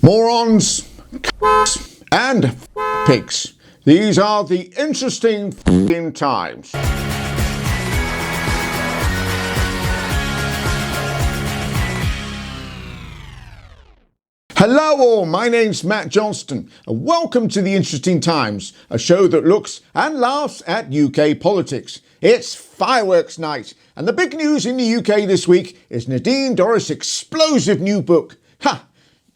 Morons, and pigs. These are the interesting times. Hello all, my name's Matt Johnston and welcome to The Interesting Times, a show that looks and laughs at UK politics. It's fireworks night and the big news in the UK this week is Nadine Dorries' explosive new book. Ha!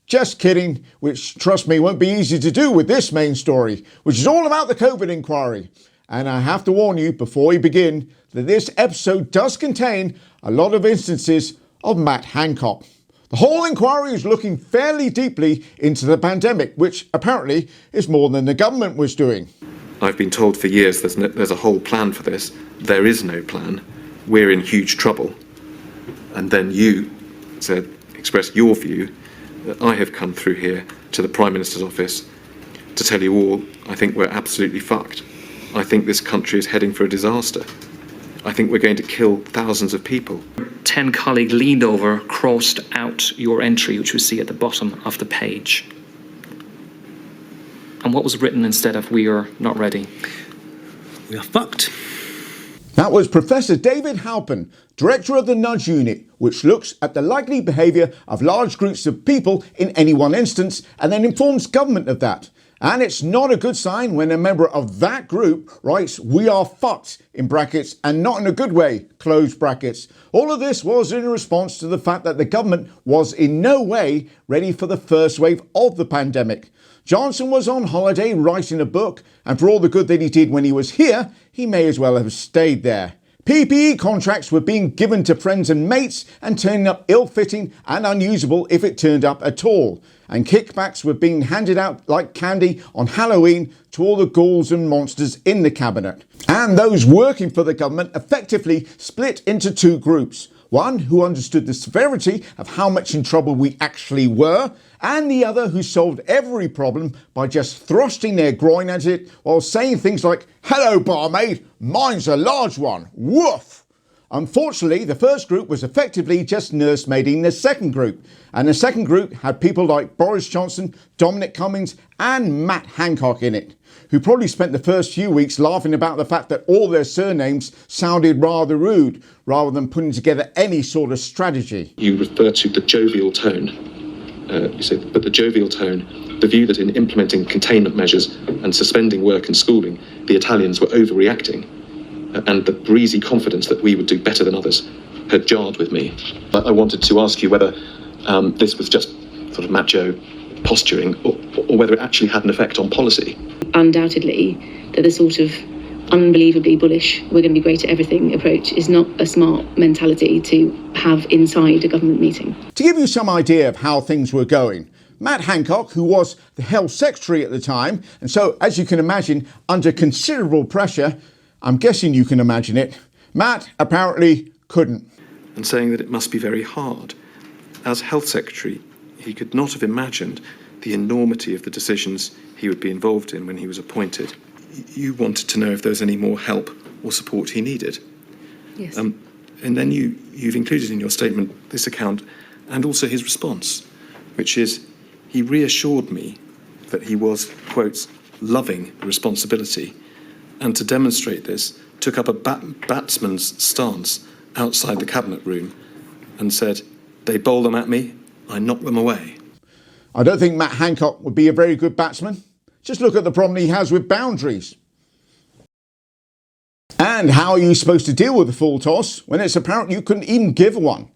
Just kidding, which, trust me, won't be easy to do with this main story, which is all about the COVID inquiry. And I have to warn you before we begin that this episode does contain a lot of instances of Matt Hancock. The whole inquiry is looking fairly deeply into the pandemic, which apparently is more than the government was doing. I've been told for years there's a whole plan for this. There is no plan. We're in huge trouble. And then you expressed your view that I have come through here to the Prime Minister's office to tell you all I think we're absolutely fucked. I think this country is heading for a disaster. I think we're going to kill thousands of people. 10 colleague leaned over, crossed out your entry, which we see at the bottom of the page. And what was written instead of "we are not ready"? We are fucked. That was Professor David Halpin, director of the Nudge Unit, which looks at the likely behaviour of large groups of people in any one instance and then informs government of that. And it's not a good sign when a member of that group writes "we are fucked" in brackets and not in a good way, close brackets. All of this was in response to the fact that the government was in no way ready for the first wave of the pandemic. Johnson was on holiday writing a book, and for all the good that he did when he was here, he may as well have stayed there. PPE contracts were being given to friends and mates and turning up ill-fitting and unusable if it turned up at all. And kickbacks were being handed out like candy on Halloween to all the ghouls and monsters in the cabinet. And those working for the government effectively split into two groups. One who understood the severity of how much in trouble we actually were, and the other who solved every problem by just thrusting their groin at it while saying things like, "Hello barmaid, mine's a large one, woof." Unfortunately, the first group was effectively just nursemaiding the second group, and the second group had people like Boris Johnson, Dominic Cummings and Matt Hancock in it, who probably spent the first few weeks laughing about the fact that all their surnames sounded rather rude, rather than putting together any sort of strategy. You refer to the jovial tone. You say, but the jovial tone, the view that in implementing containment measures and suspending work and schooling, the Italians were overreacting, and the breezy confidence that we would do better than others had jarred with me. But I wanted to ask you whether this was just sort of macho posturing or whether it actually had an effect on policy. Undoubtedly, that the sort of unbelievably bullish, we're going to be great at everything approach is not a smart mentality to have inside a government meeting. To give you some idea of how things were going, Matt Hancock, who was the Health Secretary at the time, and so, as you can imagine, under considerable pressure, I'm guessing you can imagine it, Matt apparently couldn't. And saying that it must be very hard. As Health Secretary, he could not have imagined the enormity of the decisions he would be involved in when he was appointed. You wanted to know if there was any more help or support he needed. Yes. And then you've included in your statement this account and also his response, which is, he reassured me that he was, quotes, loving the responsibility, and to demonstrate this, took up a batsman's stance outside the cabinet room and said, "They bowl them at me, I knock them away." I don't think Matt Hancock would be a very good batsman. Just look at the problem he has with boundaries. And how are you supposed to deal with a full toss when it's apparent you couldn't even give one?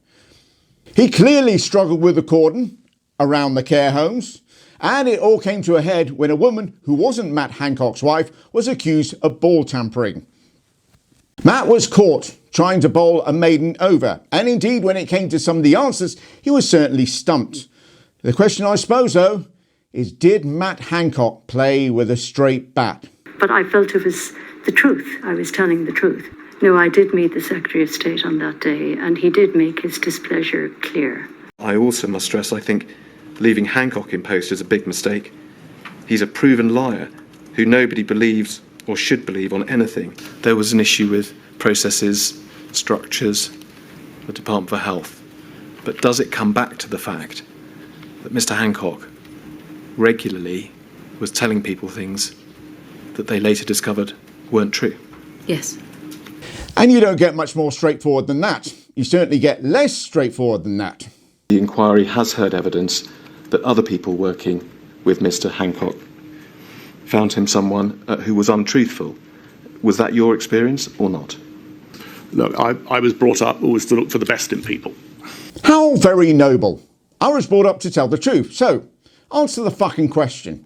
He clearly struggled with the cordon around the care homes, and it all came to a head when a woman who wasn't Matt Hancock's wife was accused of ball tampering. Matt was caught trying to bowl a maiden over, and indeed when it came to some of the answers, he was certainly stumped. The question, I suppose, though, is did Matt Hancock play with a straight bat? But I felt it was the truth. I was telling the truth. No, I did meet the Secretary of State on that day, and he did make his displeasure clear. I also must stress, I think, leaving Hancock in post is a big mistake. He's a proven liar who nobody believes or should believe on anything. There was an issue with processes, structures, the Department for Health. But does it come back to the fact that Mr. Hancock regularly was telling people things that they later discovered weren't true. Yes. And you don't get much more straightforward than that. You certainly get less straightforward than that. The inquiry has heard evidence that other people working with Mr. Hancock found him someone who was untruthful. Was that your experience or not? Look, I was brought up always to look for the best in people. How very noble. I was brought up to tell the truth. So, answer the fucking question.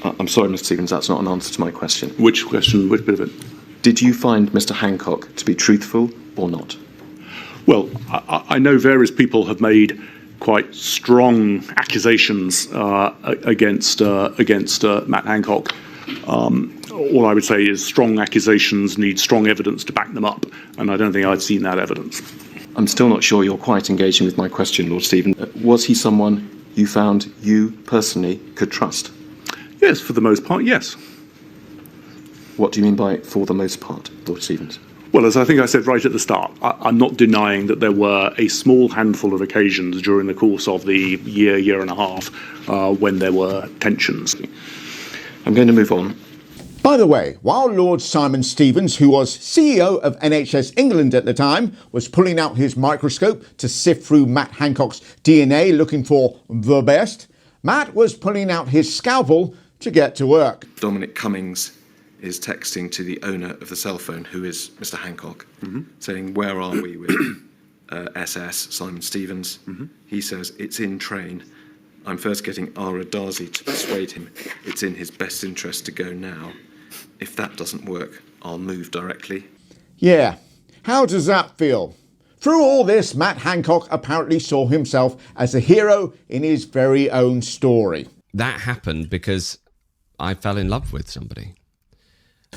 I'm sorry, Mr. Stevens, that's not an answer to my question. Which question? Which bit of it? Did you find Mr. Hancock to be truthful or not? Well, I know various people have made quite strong accusations against Matt Hancock. All I would say is strong accusations need strong evidence to back them up, and I don't think I'd seen that evidence. I'm still not sure you're quite engaging with my question, Lord Stephen. Was he someone you found you personally could trust? Yes, for the most part, yes. What do you mean by for the most part, Lord Stevens? Well, as I think I said right at the start, I'm not denying that there were a small handful of occasions during the course of the year and a half when there were tensions. I'm going to move on. By the way, while Lord Simon Stevens, who was CEO of NHS England at the time, was pulling out his microscope to sift through Matt Hancock's DNA looking for the best, Matt was pulling out his scalpel to get to work. Dominic Cummings is texting to the owner of the cell phone, who is Mr. Hancock, saying, where are we with SS, Simon Stevens? He says, it's in train. I'm first getting Ara Darzi to persuade him it's in his best interest to go now. If that doesn't work, I'll move directly. Yeah, how does that feel? Through all this, Matt Hancock apparently saw himself as a hero in his very own story. That happened because I fell in love with somebody.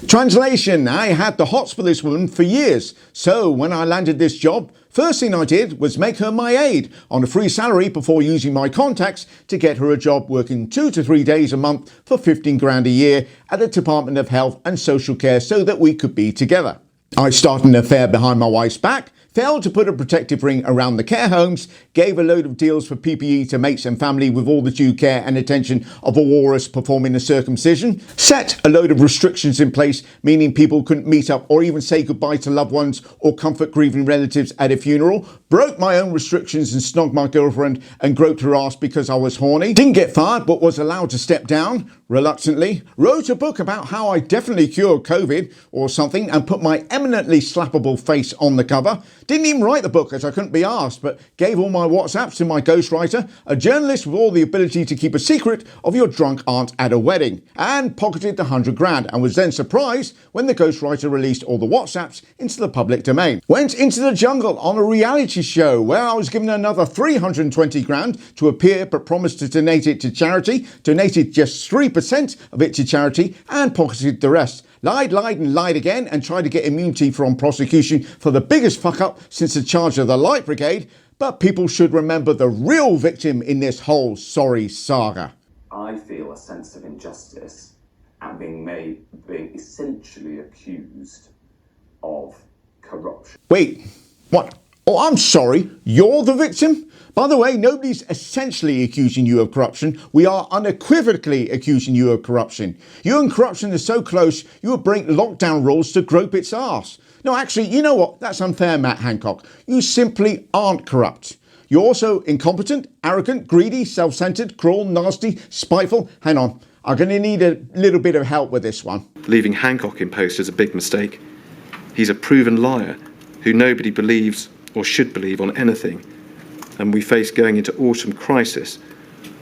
Translation, I had the hots for this woman for years, so when I landed this job, first thing I did was make her my aide on a free salary before using my contacts to get her a job working 2 to 3 days a month for 15 grand a year at the Department of Health and Social Care so that we could be together. I started an affair behind my wife's back, failed to put a protective ring around the care homes, gave a load of deals for PPE to mates and family with all the due care and attention of a walrus performing a circumcision, set a load of restrictions in place, meaning people couldn't meet up or even say goodbye to loved ones or comfort grieving relatives at a funeral, broke my own restrictions and snogged my girlfriend and groped her ass because I was horny, didn't get fired but was allowed to step down, reluctantly, wrote a book about how I definitely cured COVID or something and put my eminently slappable face on the cover, didn't even write the book as I couldn't be asked, but gave all my WhatsApps to my ghostwriter, a journalist with all the ability to keep a secret of your drunk aunt at a wedding, and pocketed the 100 grand and was then surprised when the ghostwriter released all the WhatsApps into the public domain. Went into the jungle on a reality show where I was given another 320 grand to appear but promised to donate it to charity, donated just 3% of it to charity and pocketed the rest. Lied and lied again and tried to get immunity from prosecution for the biggest fuck up since the charge of the Light Brigade, but people should remember the real victim in this whole sorry saga. I feel a sense of injustice and being essentially accused of corruption. Wait, what? Oh, I'm sorry, you're the victim? By the way, nobody's essentially accusing you of corruption. We are unequivocally accusing you of corruption. You and corruption are so close, you would break lockdown rules to grope its arse. No, actually, you know what? That's unfair, Matt Hancock. You simply aren't corrupt. You're also incompetent, arrogant, greedy, self-centered, cruel, nasty, spiteful. Hang on, I'm going to need a little bit of help with this one. Leaving Hancock in post is a big mistake. He's a proven liar who nobody believes or should believe on anything. And we face going into autumn crisis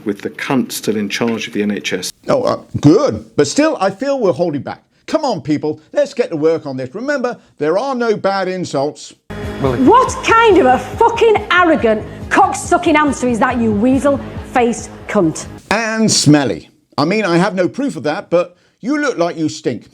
with the cunt still in charge of the NHS. Oh, good. But still, I feel we're holding back. Come on, people, let's get to work on this. Remember, there are no bad insults. What kind of a fucking arrogant, cock-sucking answer is that, you weasel-faced cunt? And smelly. I mean, I have no proof of that, but you look like you stink.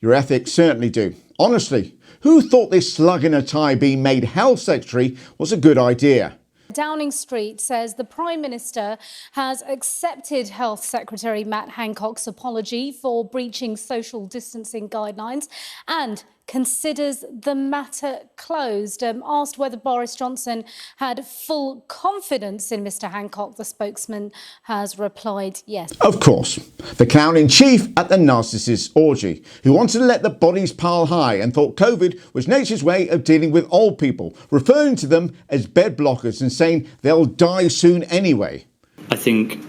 Your ethics certainly do. Honestly, who thought this slug in a tie being made health secretary was a good idea? Downing Street says the Prime Minister has accepted Health Secretary Matt Hancock's apology for breaching social distancing guidelines and considers the matter closed. Asked whether Boris Johnson had full confidence in Mr Hancock, the spokesman has replied yes. Of course, the clown-in-chief at the narcissist orgy, who wanted to let the bodies pile high and thought COVID was nature's way of dealing with old people, referring to them as bed blockers and saying they'll die soon anyway. I think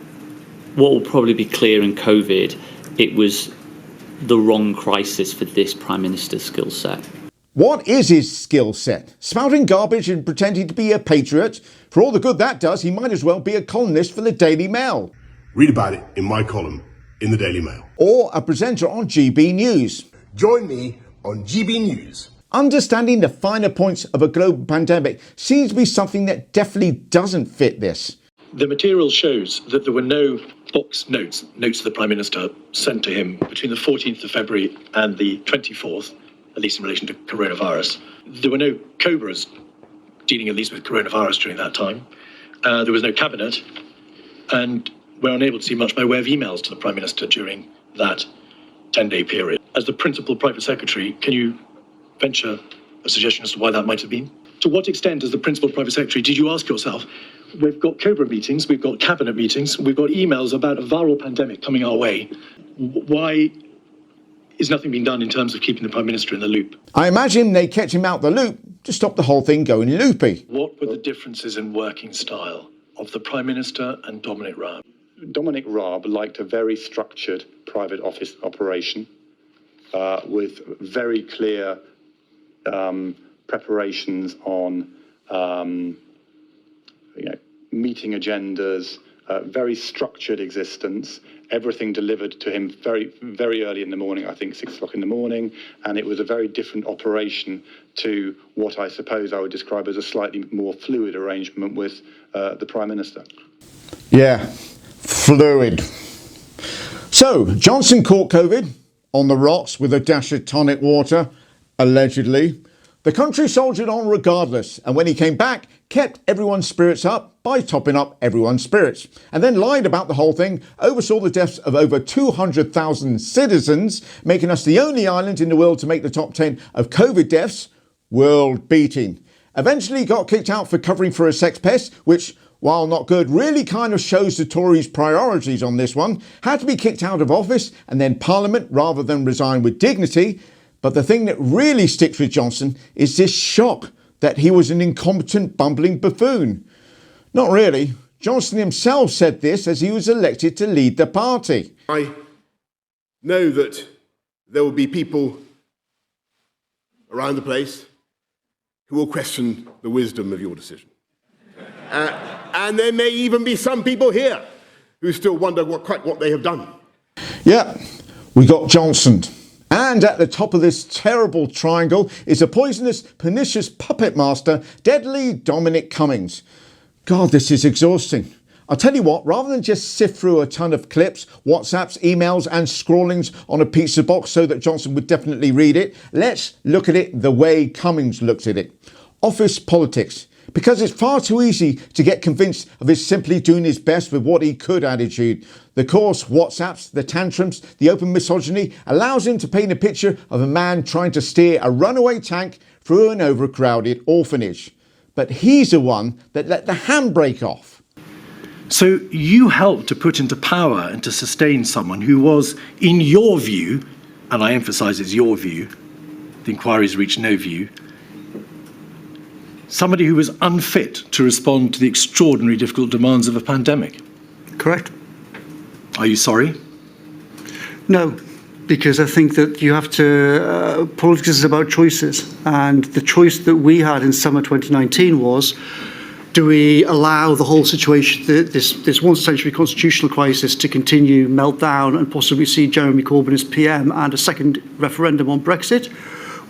what will probably be clear in COVID, it was the wrong crisis for this Prime Minister's skill set. What is his skill set? Spouting garbage and pretending to be a patriot? For all the good that does, he might as well be a columnist for the Daily Mail. Read about it in my column in the Daily Mail. Or a presenter on GB News. Join me on GB News. Understanding the finer points of a global pandemic seems to be something that definitely doesn't fit this. The material shows that there were no box notes to the Prime Minister sent to him between the 14th of February and the 24th, at least in relation to coronavirus. There were no cobras dealing at least with coronavirus during that time. There was no cabinet, and we're unable to see much by way of emails to the Prime Minister during that 10-day period. As the principal private secretary, can you venture a suggestion as to why that might have been? To what extent, as the principal private secretary, did you ask yourself, we've got COBRA meetings, we've got cabinet meetings, we've got emails about a viral pandemic coming our way. Why is nothing being done in terms of keeping the Prime Minister in the loop? I imagine they kept him out the loop to stop the whole thing going loopy. What were the differences in working style of the Prime Minister and Dominic Raab? Dominic Raab liked a very structured private office operation with very clear preparations on meeting agendas, very structured existence, everything delivered to him very, very early in the morning, I think 6 o'clock in the morning, and it was a very different operation to what I suppose I would describe as a slightly more fluid arrangement with the Prime Minister. Yeah, fluid. So, Johnson caught COVID on the rocks with a dash of tonic water, allegedly. The country soldiered on regardless, and when he came back, kept everyone's spirits up by topping up everyone's spirits, and then lied about the whole thing, oversaw the deaths of over 200,000 citizens, making us the only island in the world to make the top 10 of COVID deaths, world beating. Eventually got kicked out for covering for a sex pest, which, while not good, really kind of shows the Tories' priorities on this one. Had to be kicked out of office and then Parliament rather than resign with dignity. But the thing that really sticks with Johnson is this shock that he was an incompetent, bumbling buffoon. Not really. Johnson himself said this as he was elected to lead the party. I know that there will be people around the place who will question the wisdom of your decision. And there may even be some people here who still wonder what they have done. Yeah, we got Johnson. And at the top of this terrible triangle is a poisonous, pernicious puppet master, deadly Dominic Cummings. God, this is exhausting. I'll tell you what, rather than just sift through a ton of clips, WhatsApps, emails and scrawlings on a pizza box so that Johnson would definitely read it, let's look at it the way Cummings looked at it. Office politics. Because it's far too easy to get convinced of his simply doing his best with what he could attitude. The coarse WhatsApps, the tantrums, the open misogyny allows him to paint a picture of a man trying to steer a runaway tank through an overcrowded orphanage. But he's the one that let the handbrake off. So you helped to put into power and to sustain someone who was, in your view, and I emphasise it's your view, the inquiry's reached no view, somebody who was unfit to respond to the extraordinary difficult demands of a pandemic. Correct. Are you sorry? No, because I think that you have to, politics is about choices. And the choice that we had in summer 2019 was, do we allow the whole situation, this once century constitutional crisis to continue, melt down and possibly see Jeremy Corbyn as PM and a second referendum on Brexit,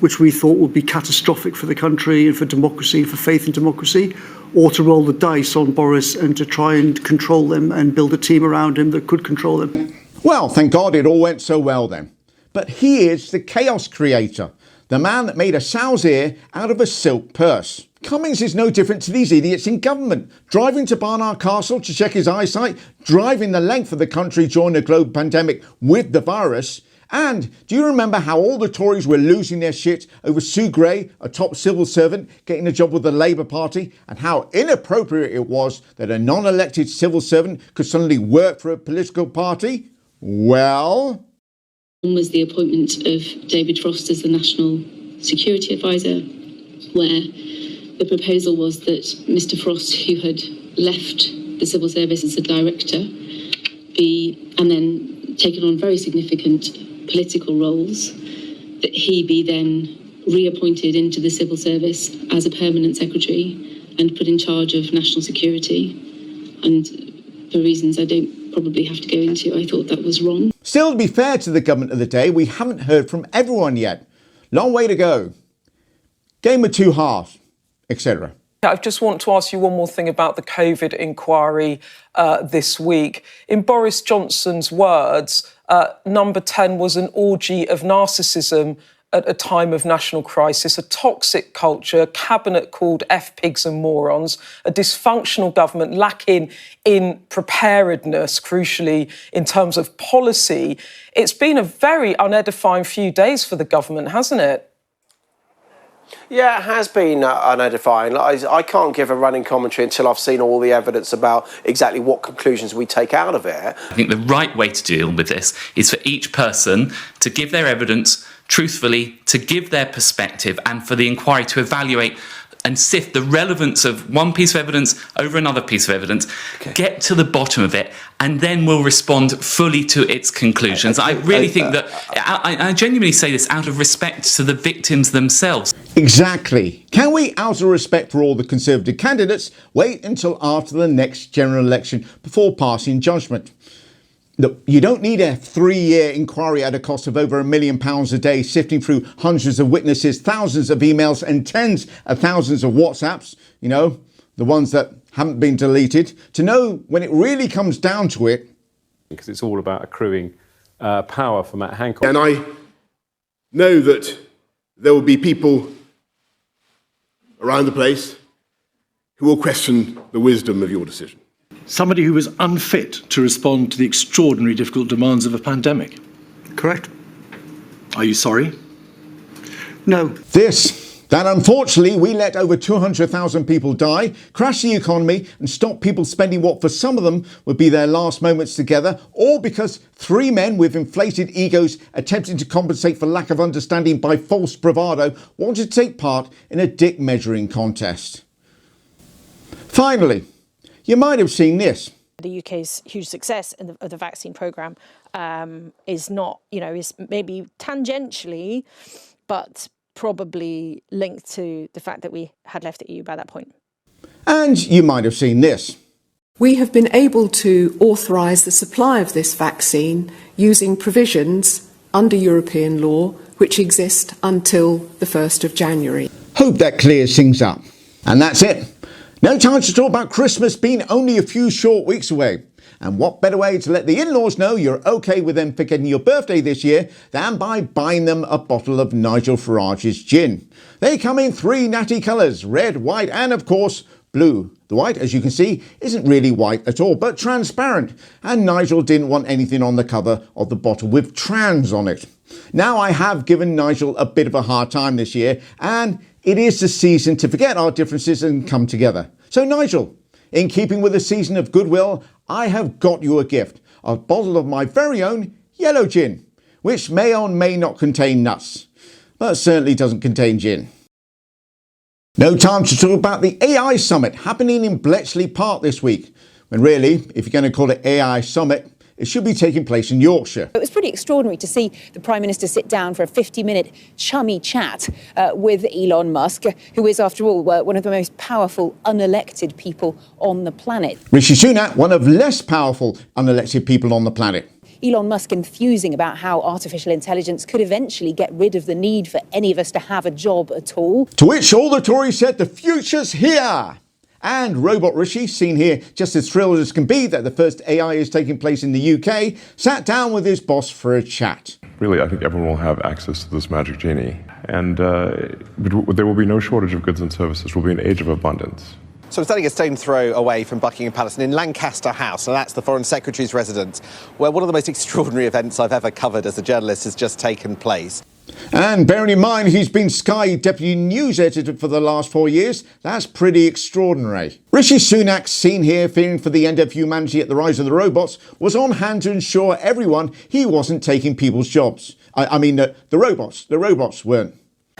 which we thought would be catastrophic for the country and for democracy, for faith in democracy, or to roll the dice on Boris and to try and control him and build a team around him that could control him. Well, thank God it all went so well then. But he is the chaos creator, the man that made a sow's ear out of a silk purse. Cummings is no different to these idiots in government, driving to Barnard Castle to check his eyesight, driving the length of the country during the global pandemic with the virus, And do you remember how all the Tories were losing their shit over Sue Gray, a top civil servant, getting a job with the Labour Party, and how inappropriate it was that a non-elected civil servant could suddenly work for a political party? Well, one was the appointment of David Frost as the National Security Advisor, where the proposal was that Mr. Frost, who had left the civil service as a director, and then taken on very significant political roles, that he be then reappointed into the civil service as a permanent secretary and put in charge of national security. And for reasons I don't probably have to go into, I thought that was wrong. Still, to be fair to the government of the day, we haven't heard from everyone yet. Long way to go. Game of two halves, etc. I just want to ask you one more thing about the COVID inquiry this week. In Boris Johnson's words, number 10 was an orgy of narcissism at a time of national crisis, a toxic culture, a cabinet called F-pigs and morons, a dysfunctional government lacking in preparedness, crucially, in terms of policy. It's been a very unedifying few days for the government, hasn't it? Yeah, it has been unedifying. I can't give a running commentary until I've seen all the evidence about exactly what conclusions we take out of it. I think the right way to deal with this is for each person to give their evidence truthfully, to give their perspective, and for the inquiry to evaluate and sift the relevance of one piece of evidence over another piece of evidence, get to the bottom of it, and then we'll respond fully to its conclusions. I really think that, I genuinely say this out of respect to the victims themselves. Exactly. Can we, out of respect for all the Conservative candidates, wait until after the next general election before passing judgment? Look, you don't need a 3-year inquiry at a cost of over £1 million a day, sifting through hundreds of witnesses, thousands of emails and tens of thousands of WhatsApps, you know, the ones that haven't been deleted, to know when it really comes down to it. Because it's all about accruing power for Matt Hancock. And I know that there will be people around the place who will question the wisdom of your decision. Somebody who was unfit to respond to the extraordinary difficult demands of a pandemic. Correct. Are you sorry? No. That unfortunately we let over 200,000 people die, crash the economy and stop people spending what for some of them would be their last moments together, all because 3 men with inflated egos attempting to compensate for lack of understanding by false bravado wanted to take part in a dick measuring contest. Finally, you might have seen this. The UK's huge success of the vaccine programme is not, is maybe tangentially, but probably linked to the fact that we had left the EU by that point. And you might have seen this. We have been able to authorise the supply of this vaccine using provisions under European law which exist until the 1st of January. Hope that clears things up. And that's it. No time to talk about Christmas being only a few short weeks away. And what better way to let the in-laws know you're okay with them forgetting your birthday this year than by buying them a bottle of Nigel Farage's gin. They come in 3 natty colours, red, white and of course blue. The white, as you can see, isn't really white at all, but transparent. And Nigel didn't want anything on the cover of the bottle with trans on it. Now, I have given Nigel a bit of a hard time this year, and it is the season to forget our differences and come together. So Nigel, in keeping with the season of goodwill, I have got you a gift, a bottle of my very own yellow gin, which may or may not contain nuts, but certainly doesn't contain gin. No time to talk about the AI Summit happening in Bletchley Park this week, when really, if you're going to call it AI Summit, it should be taking place in Yorkshire. It was pretty extraordinary to see the Prime Minister sit down for a 50-minute chummy chat with Elon Musk, who is, after all, one of the most powerful unelected people on the planet. Rishi Sunak, one of less powerful unelected people on the planet. Elon Musk enthusing about how artificial intelligence could eventually get rid of the need for any of us to have a job at all. To which all the Tories said, the future's here. And Robot Rishi, seen here just as thrilled as can be that the first AI is taking place in the UK, sat down with his boss for a chat. Really, I think everyone will have access to this magic genie. And there will be no shortage of goods and services. We'll be an age of abundance. So I'm standing a stone's throw away from Buckingham Palace and in Lancaster House, so that's the Foreign Secretary's residence, where one of the most extraordinary events I've ever covered as a journalist has just taken place. And bearing in mind he's been Sky Deputy News Editor for the last 4 years, that's pretty extraordinary. Rishi Sunak, seen here fearing for the end of humanity at the rise of the robots, was on hand to ensure everyone he wasn't taking people's jobs. The robots weren't.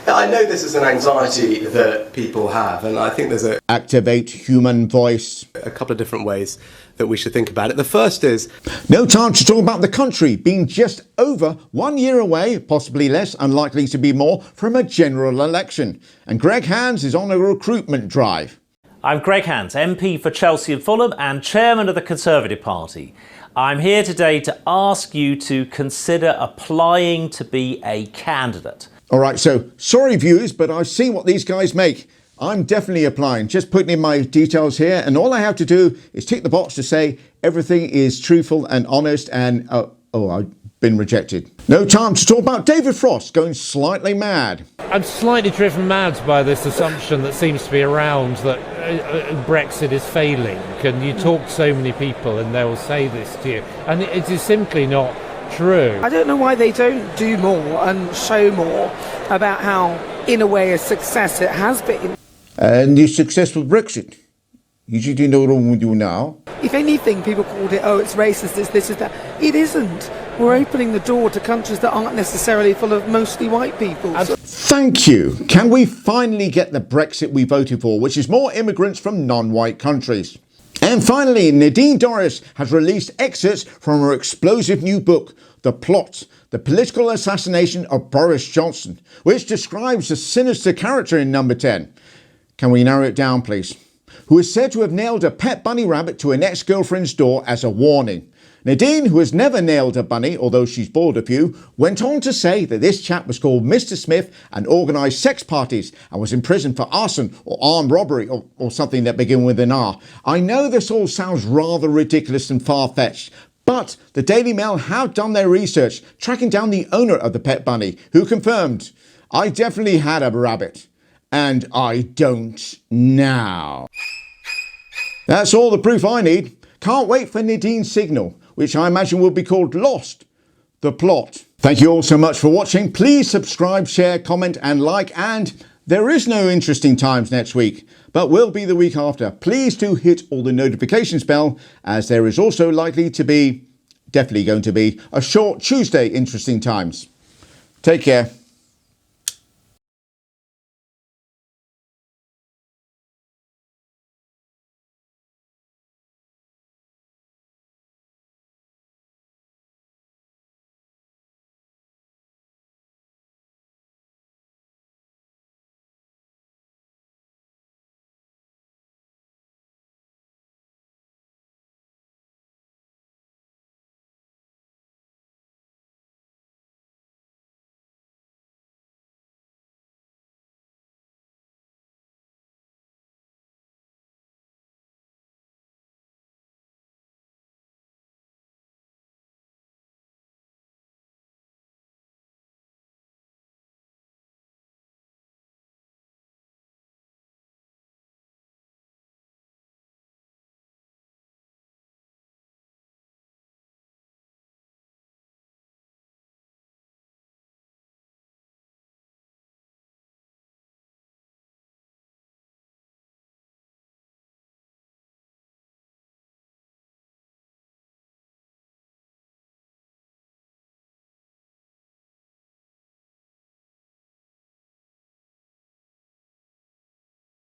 I know this is an anxiety that people have, and I think there's Activate human voice. a couple of different ways that we should think about it. The first is... No time to talk about the country being just over 1 year away, possibly less, unlikely to be more, from a general election. And Greg Hands is on a recruitment drive. I'm Greg Hands, MP for Chelsea and Fulham and Chairman of the Conservative Party. I'm here today to ask you to consider applying to be a candidate. All right, so sorry viewers, but I've seen what these guys make. I'm definitely applying, just putting in my details here, and all I have to do is tick the box to say everything is truthful and honest, and I've been rejected. No time to talk about David Frost going slightly mad. I'm slightly driven mad by this assumption that seems to be around that Brexit is failing. And you talk to so many people and they will say this to you, and it is simply not true. I don't know why they don't do more and show more about how, in a way, a success it has been. And the successful Brexit. You do know what we do now. If anything, people called it, oh, it's racist, it's this, it's that. It isn't. We're opening the door to countries that aren't necessarily full of mostly white people. Thank you. Can we finally get the Brexit we voted for, which is more immigrants from non-white countries? And finally, Nadine Dorries has released excerpts from her explosive new book, The Plot, The Political Assassination of Boris Johnson, which describes a sinister character in number 10. Can we narrow it down, please? Who is said to have nailed a pet bunny rabbit to an ex-girlfriend's door as a warning. Nadine, who has never nailed a bunny, although she's bought a few, went on to say that this chap was called Mr. Smith and organised sex parties and was in prison for arson or armed robbery or something that began with an R. I know this all sounds rather ridiculous and far-fetched, but the Daily Mail have done their research, tracking down the owner of the pet bunny, who confirmed, I definitely had a rabbit. And I don't now. That's all the proof I need. Can't wait for Nadine's signal, which I imagine will be called Lost, The Plot. Thank you all so much for watching. Please subscribe, share, comment and like. And there is no Interesting Times next week, but will be the week after. Please do hit all the notifications bell, as there is also definitely going to be, a short Tuesday Interesting Times. Take care.